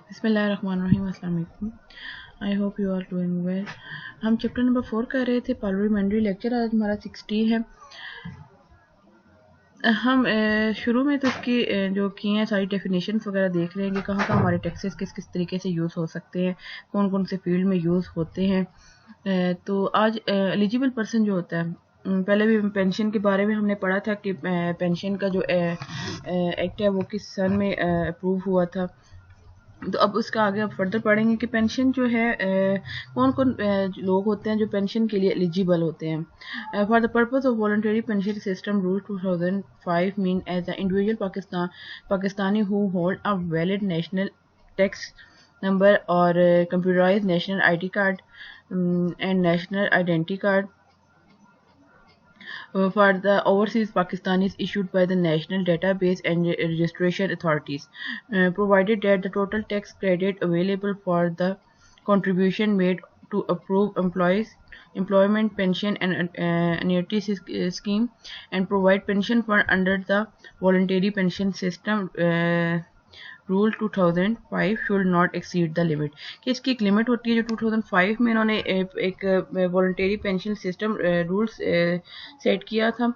बिस्मिल्लाहिर्रहमानिर्रहीम। अस्सलाम वालेकुम। I hope you are doing well. हम चैप्टर नंबर 4 कर रहे थे, पार्लियामेंट्री लेक्चर। आज हमारा 60 है। हम शुरू में तो इसकी जो की हैं सारी डेफिनेशंस वगैरह देख रहे हैं कि कहाँ कहाँ हमारे टैक्सेस किस किस तरीके से यूज़ हो सकते हैं, कौन कौन से फील्ड में यूज़ होते हैं। तो आज एलिजिबल पर्सन जो होता है, पहले भी पेंशन के बारे में हमने पढ़ा था कि पेंशन का जो एक्ट है वो किस सन में अप्रूव हुआ था। तो अब उसका आगे अब फर्दर पढ़ेंगे कि पेंशन जो है कौन कौन लोग होते हैं जो पेंशन के लिए एलिजिबल होते हैं। For the purpose of voluntary pension system rule 2005 mean as the individual Pakistani who hold a valid national tax number और computerise national ID card and national identity card for the overseas Pakistanis issued by the National Database and Registration Authorities, provided that the total tax credit available for the contribution made to approve employment pension and annuity scheme and provide pension fund under the voluntary pension system rule 2005 should not exceed the limit, कि इसकी एक limit होती है जो 2005 में इन्होंने एक voluntary pension system rules set किया था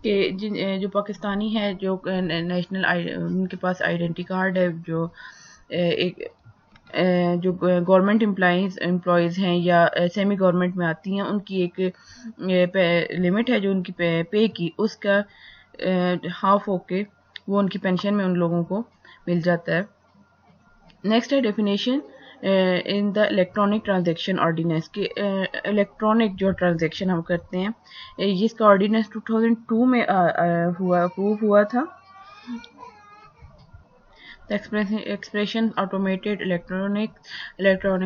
कि जो पाकिस्तानी है जो नेशनल उनके पास आइडेंटिटी कार्ड है, जो एक जो गवर्नमेंट एम्प्लॉयज़ हैं या सेमी गवर्नमेंट में आती हैं, उनकी एक लिमिट है जो उनकी पे की उसका हाफ होके वो उनकी पेंशन में उन लोगों को मिल जाता है। नेक्स्ट है definition in the electronic transaction ordinance के इलेक्ट्रॉनिक जो ट्रांजैक्शन हम करते हैं, इसका ऑर्डिनेंस 2002 में अप्रूव हुआ था। The expression automated electronic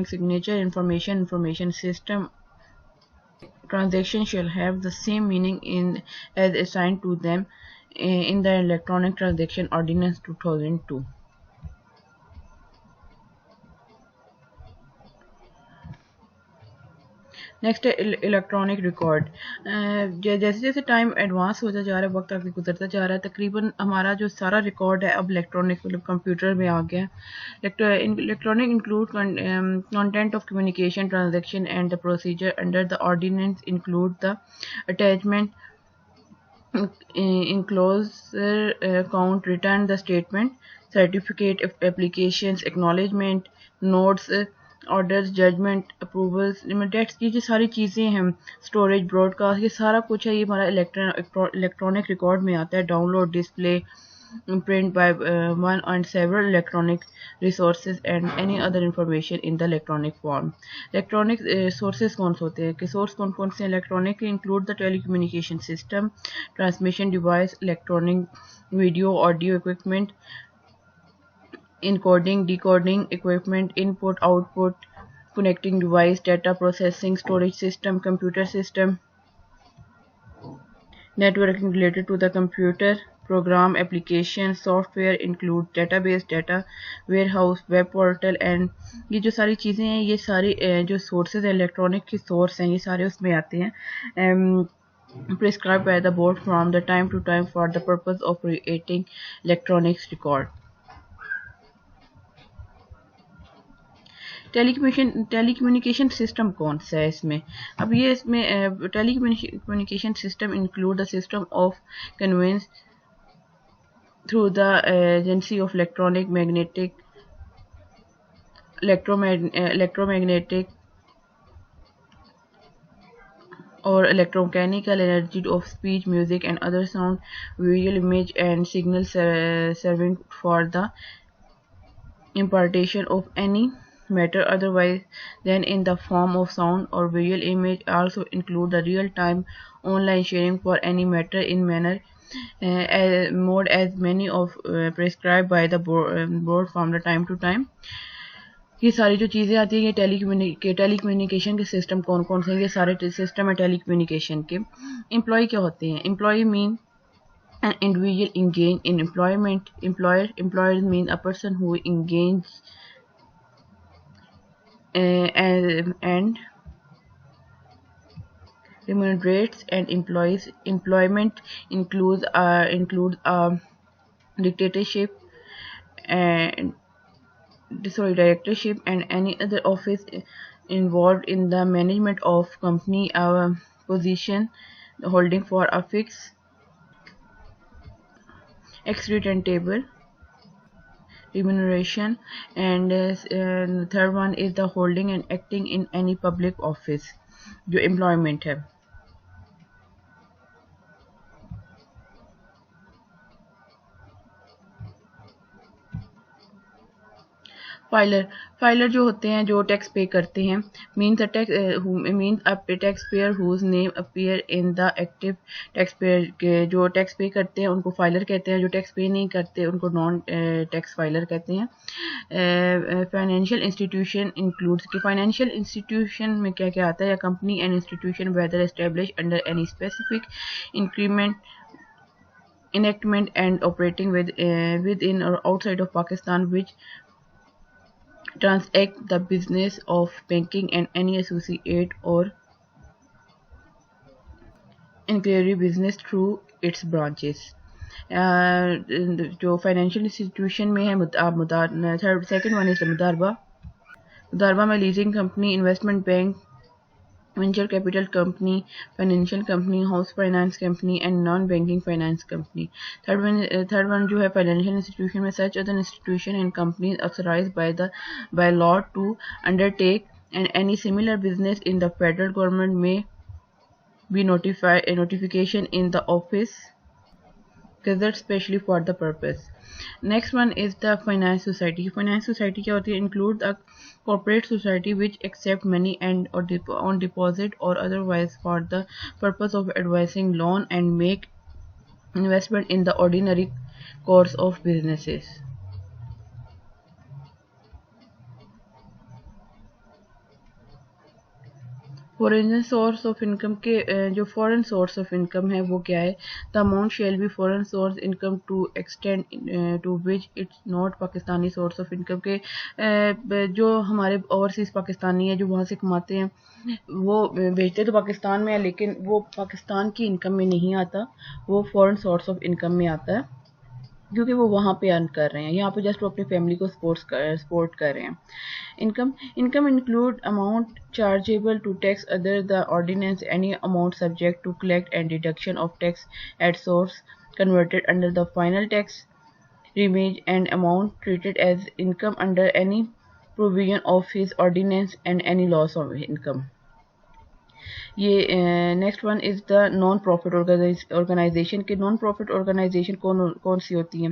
signature information system transaction shall have the same meaning as assigned to them in the Electronic Transaction Ordinance 2002. Next है इलेक्ट्रॉनिक रिकॉर्ड। जैसे जैसे टाइम एडवांस होता जा रहा है, वक्त आगे गुजरता जा रहा है, तकरीबन हमारा जो सारा रिकॉर्ड है अब इलेक्ट्रॉनिक मतलब कंप्यूटर में आ गया। Electronic include content of communication transaction and the procedure under the ordinance include the attachment enclosure count, return the statement, certificate of applications, acknowledgement, notes, orders, judgement, approvals, limiteds, ये जो सारी चीज़ें हैं, storage, broadcast, ये सारा कुछ है, ये हमारा इलेक्ट्रॉनिक रिकॉर्ड में आता है। Download, display, print by one and several electronic resources and any other information in the electronic form. Electronic sources कौन से होते हैं कि सोर्स कौन कौन से electronic include the telecommunication system, transmission device, electronic video audio equipment, encoding decoding equipment, input output, connecting device, data processing, storage system, computer system, networking related to the computer, program, application, software include database, data warehouse, web portal and ये जो सारी चीज़ें हैं, ये सारी जो sources electronic की source हैं, ये सारे उसमें आते हैं। prescribed by the board from the time to time for the purpose of creating electronics record. Telecommunication system कौन सा है इसमें? अब ये इसमें telecommunication system include the system of conveyance through the agency of electromagnetic or electromechanical energy of speech, music and other sound, visual image and signal serving for the impartation of any matter otherwise than in the form of sound or visual image, also include the real-time online sharing for any matter in manner mode as many of prescribed by the board from the time to time. ये सारी जो चीज़ें आती हैं ये telecommunication के system कौन कौन से हैं, ये सारे सिस्टम है टेलीकम्युनिकेशन के। एम्प्लॉय क्या होते हैं? Employ mean an individual engaged in employment. Employer mean a person who engaged and remunerates and employees. Employment includes a dictatorship and directorship and any other office involved in the management of company position holding for a fixed ex-written table remuneration, and third one is the holding and acting in any public office जो employment है. Filer जो होते हैं जो tax pay करते हैं means a tax payer whose name appear in the active tax payer के जो टैक्स पे करते हैं उनको फाइलर कहते हैं, जो टैक्स पे नहीं करते उनको नॉन टैक्स फाइलर कहते हैं. फाइनेंशियल इंस्टीट्यूशन इंक्लूड्स कि फाइनेंशियल इंस्टीट्यूशन में क्या क्या आता है, या company and institution whether establish under any specific increment enactment and operating within or outside of Pakistan which transact the business of banking and any associate or ancillary business through its branches. जो financial institution में है second one is मुदारबा में leasing company, investment bank, venture capital company, financial company, house finance company and non-banking finance company. Third one जो है financial institution में such other institution and companies authorized by law to undertake and any similar business in the federal government may be notification in the office gazette specially for the purpose. Next one is the finance society. Finance society क्या होती है? Include a corporate society which accept money and or on deposit or otherwise for the purpose of advising loan and make investment in the ordinary course of businesses. Foreign source of income के जो foreign source of income है वो क्या है? The amount shall be foreign source income to extend to which it's not Pakistani source of income के जो हमारे overseas Pakistani है जो वहाँ से कमाते हैं वो भेजते तो पाकिस्तान में है लेकिन वो पाकिस्तान की इनकम में नहीं आता, वो फॉरेन सोर्स ऑफ इनकम में आता है क्योंकि वो वहाँ पे अर्न कर रहे हैं, यहाँ पे जस्ट वो अपनी फैमिली को सपोर्ट कर रहे हैं. Income include amount chargeable to tax other the ordinance, any amount subject to collect and deduction of tax at source converted under the final tax रेमेज and amount treated as income under any provision of his ordinance and any loss of income. ये next one is the non profit organisation के non profit organisation कौन सी होती है?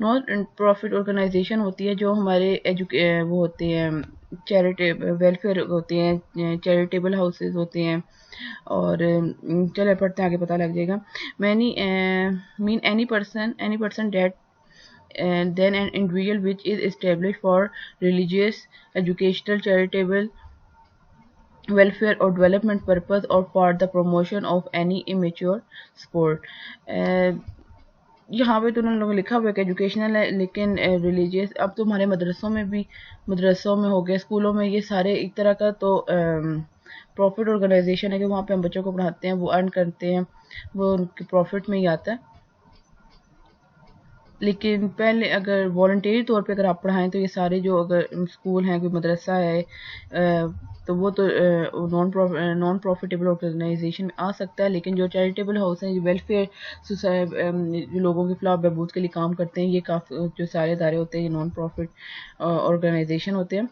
Non profit organisation होती है जो हमारे वो होते हैं चैरिटेबल वेलफेयर होते हैं, चैरिटेबल हाउसेज होते हैं और चले पढ़ते हैं आगे पता लग जाएगा. Many mean any person debt then an individual which is established for religious, educational, charitable, welfare or development purpose or for the promotion of any immature sport. यहाँ पे तो उन्होंने लोगों लिखा हुआ है कि एजुकेशनल है लेकिन रिलीजियस, अब तो हमारे मदरसों में हो गए, स्कूलों में, ये सारे एक तरह का तो प्रॉफिट ऑर्गेनाइजेशन है कि वहाँ पे हम बच्चों को पढ़ाते हैं, वो अर्न करते हैं, वो उनके प्रॉफिट में ही आता है. लेकिन पहले अगर वॉलंटरी तौर पे अगर आप पढ़ाएं तो ये सारे जो अगर स्कूल हैं, कोई मदरसा है तो वो तो नॉन प्रॉफिटेबल ऑर्गेनाइजेशन में आ सकता है. लेकिन जो चैरिटेबल हाउस हैं, वेलफेयर जो लोगों की फलाह बहबूद के लिए काम करते हैं, ये काफ़ी जो सारे इदारे होते हैं ये नॉन प्रॉफिट ऑर्गेनाइजेशन होते हैं.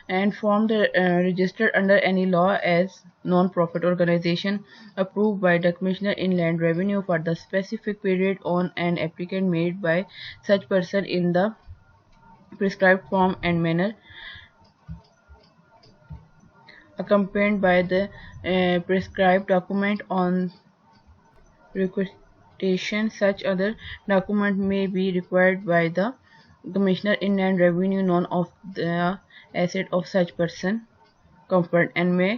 And form the registered under any law as non profit organisation approved by the Commissioner in Land Revenue for the specific period on an applicant made by such person in the prescribed form and manner, accompanied by the prescribed document on requisition. Such other document may be required by the Commissioner in Land Revenue known of the asset of such person conferred and may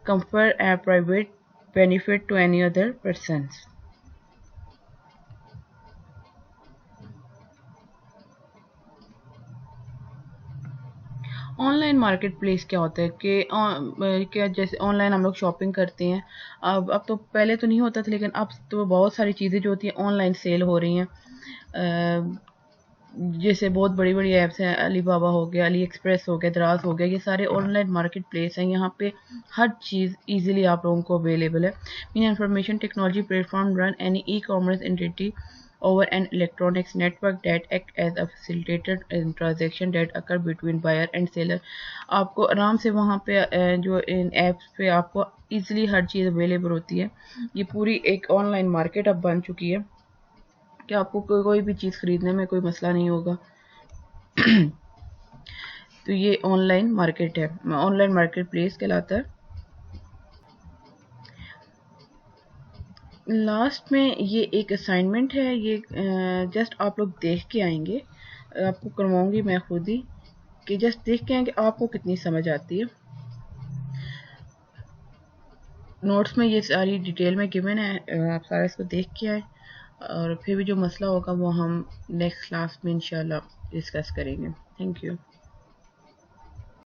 confer a private benefit to any other persons. Online market place क्या होता है कि क्या जैसे online हम लोग shopping करते हैं, अब तो पहले तो नहीं होता था लेकिन अब तो बहुत सारी चीज़ें जो होती हैं ऑनलाइन सेल हो रही हैं. जैसे बहुत बड़ी बड़ी ऐप्स हैं, अलीबाबा हो गया, अली एक्सप्रेस हो गया, दराज हो गया, ये सारे ऑनलाइन मार्केट प्लेस हैं। यहाँ पे हर चीज़ इजीली आप लोगों को अवेलेबल है। इन information technology platform run any e commerce entity over an electronics network that act as a facilitator in transaction that occur between buyer and seller। आपको आराम से वहाँ पे जो इन एप्स पे आपको इजीली हर चीज़ अवेलेबल होती है। ये पूरी एक ऑनलाइन मार्केट अब बन चुकी है कि आपको कोई भी चीज़ खरीदने में कोई मसला नहीं होगा। तो ये ऑनलाइन मार्केट है, ऑनलाइन मार्केट प्लेस कहलाता है। लास्ट में ये एक असाइनमेंट है, ये जस्ट आप लोग देख के आएंगे, आपको करवाऊंगी मैं खुद ही, कि जस्ट देख के आएंगे आपको कितनी समझ आती है। नोट्स में ये सारी डिटेल में गिवन है, आप सारा इसको देख के आए, और फिर भी जो मसला होगा वो हम नेक्स्ट क्लास में इंशाल्लाह डिस्कस करेंगे। Thank you.